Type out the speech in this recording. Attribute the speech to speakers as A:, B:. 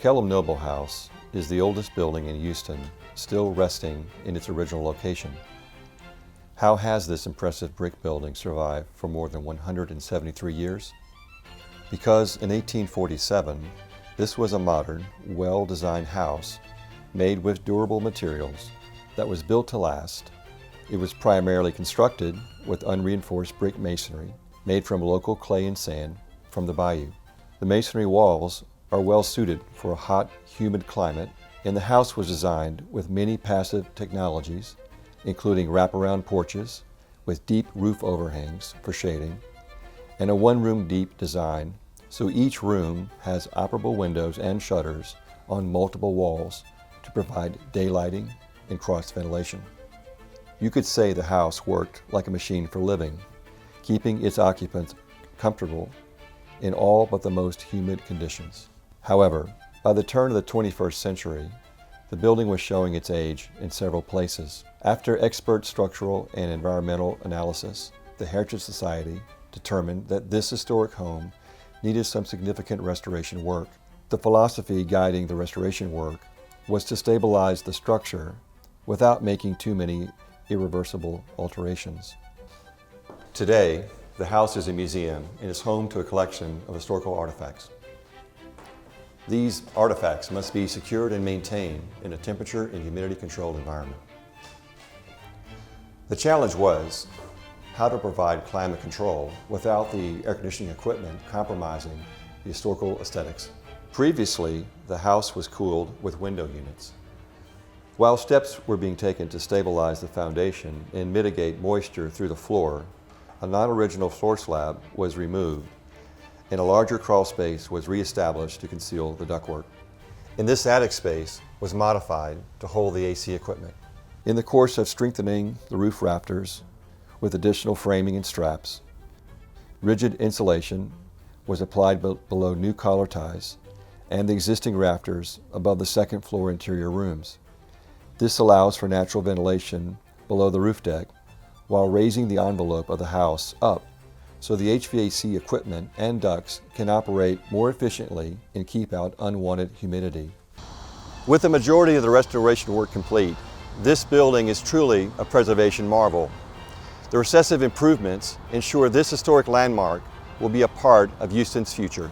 A: Kellum-Noble House is the oldest building in Houston, still resting in its original location. How has this impressive brick building survived for more than 173 years? Because in 1847, this was a modern, well-designed house made with durable materials that was built to last. It was primarily constructed with unreinforced brick masonry made from local clay and sand from the bayou. The masonry walls are well suited for a hot, humid climate, and the house was designed with many passive technologies, including wraparound porches with deep roof overhangs for shading, and a one-room deep design, so each room has operable windows and shutters on multiple walls to provide daylighting and cross ventilation. You could say the house worked like a machine for living, keeping its occupants comfortable in all but the most humid conditions. However, by the turn of the 21st century, the building was showing its age in several places. After expert structural and environmental analysis, the Heritage Society determined that this historic home needed some significant restoration work. The philosophy guiding the restoration work was to stabilize the structure without making too many irreversible alterations. Today, the house is a museum and is home to a collection of historical artifacts. These artifacts must be secured and maintained in a temperature and humidity-controlled environment. The challenge was how to provide climate control without the air conditioning equipment compromising the historical aesthetics. Previously, the house was cooled with window units. While steps were being taken to stabilize the foundation and mitigate moisture through the floor, a non-original floor slab was removed and a larger crawl space was reestablished to conceal the ductwork. And this attic space was modified to hold the AC equipment. In the course of strengthening the roof rafters with additional framing and straps, rigid insulation was applied below new collar ties and the existing rafters above the second floor interior rooms. This allows for natural ventilation below the roof deck while raising the envelope of the house up so the HVAC equipment and ducts can operate more efficiently and keep out unwanted humidity. With the majority of the restoration work complete, this building is truly a preservation marvel. The recessive improvements ensure this historic landmark will be a part of Houston's future.